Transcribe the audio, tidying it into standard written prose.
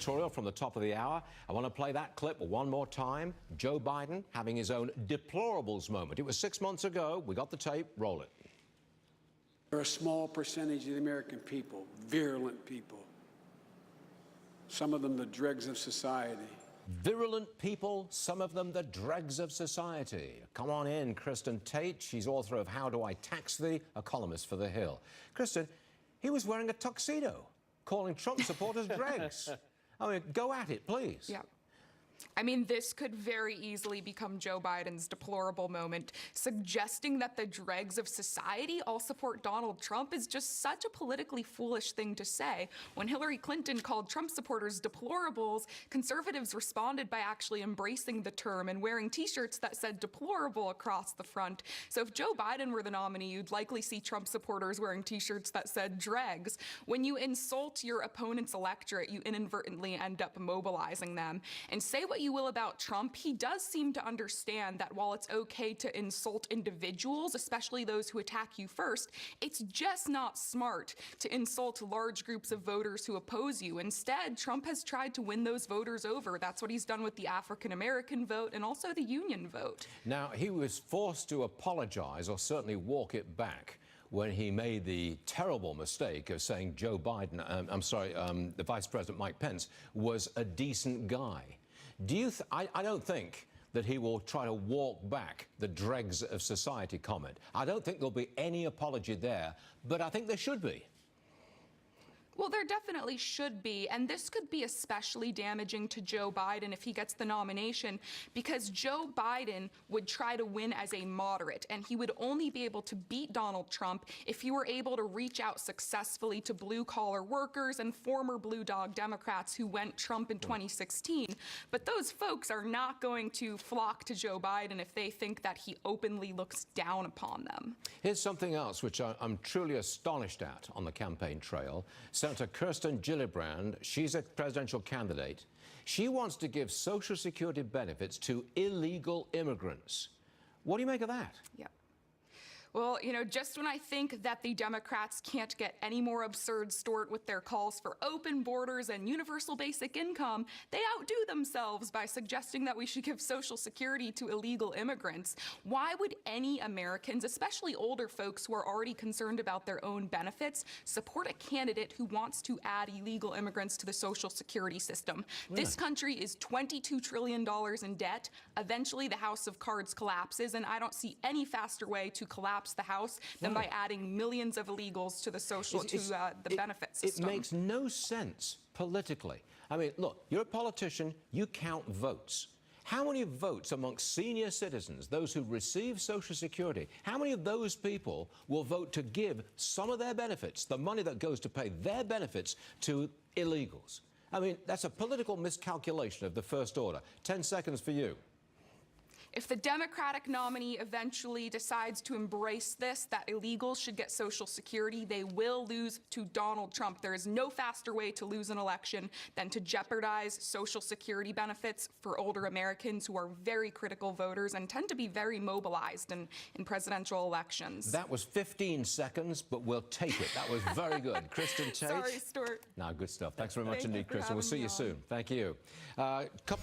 Editorial from the top of the hour. I want to play that clip one more time. Joe Biden having his own deplorables moment. It was 6 months ago. We got the tape. Roll it. There are a small percentage of the American people, virulent people. Some of them the dregs of society. Virulent people, some of them the dregs of society. Come on in, Kristin Tate. She's author of How Do I Tax Thee? A columnist for The Hill. Kristin, he was wearing a tuxedo, calling Trump supporters dregs. I mean, go at it, please. Yeah. I mean, this could very easily become Joe Biden's deplorable moment. Suggesting that the dregs of society all support Donald Trump is just such a politically foolish thing to say. When Hillary Clinton called Trump supporters deplorables, conservatives responded by actually embracing the term and wearing T-shirts that said deplorable across the front. So if Joe Biden were the nominee, you'd likely see Trump supporters wearing T-shirts that said dregs. When you insult your opponent's electorate, you inadvertently end up mobilizing them. And say what you will about Trump, he does seem to understand that while it's okay to insult individuals, especially those who attack you first, it's just not smart to insult large groups of voters who oppose you. Instead, Trump has tried to win those voters over. That's what he's done with the African-American vote and also the union vote. Now, he was forced to apologize or certainly walk it back when he made the terrible mistake of saying Joe Biden, the Vice President Mike Pence, was a decent guy. I don't think that he will try to walk back the dregs of society comment. I don't think there'll be any apology there, but I think there should be. Well, there definitely should be, and this could be especially damaging to Joe Biden if he gets the nomination, because Joe Biden would try to win as a moderate, and he would only be able to beat Donald Trump if he were able to reach out successfully to blue-collar workers and former Blue Dog Democrats who went Trump in 2016. But those folks are not going to flock to Joe Biden if they think that he openly looks down upon them. Here's something else which I'm truly astonished at on the campaign trail. Senator Kristin Gillibrand, she's a presidential candidate. She wants to give Social Security benefits to illegal immigrants. What do you make of that? Yeah. Well, you know, just when I think that the Democrats can't get any more absurd stort with their calls for open borders and universal basic income, they outdo themselves by suggesting that we should give Social Security to illegal immigrants. Why would any Americans, especially older folks who are already concerned about their own benefits, support a candidate who wants to add illegal immigrants to the Social Security system? Really? This country is $22 trillion in debt. Eventually, the house of cards collapses, and I don't see any faster way to collapse the House than by adding millions of illegals to the benefit system. It makes no sense politically. I mean, look, you're a politician, you count votes. How many votes amongst senior citizens, those who receive Social Security, how many of those people will vote to give some of their benefits, the money that goes to pay their benefits, to illegals? I mean, that's a political miscalculation of the first order. 10 seconds for you. If the Democratic nominee eventually decides to embrace this, that illegals should get Social Security, they will lose to Donald Trump. There is no faster way to lose an election than to jeopardize Social Security benefits for older Americans who are very critical voters and tend to be very mobilized in presidential elections. That was 15 seconds, but we'll take it. That was very good. Kristin Tate. Sorry, Stuart. No, good stuff. Thanks very much indeed, Kristin. We'll see you soon. Thank you. Couple of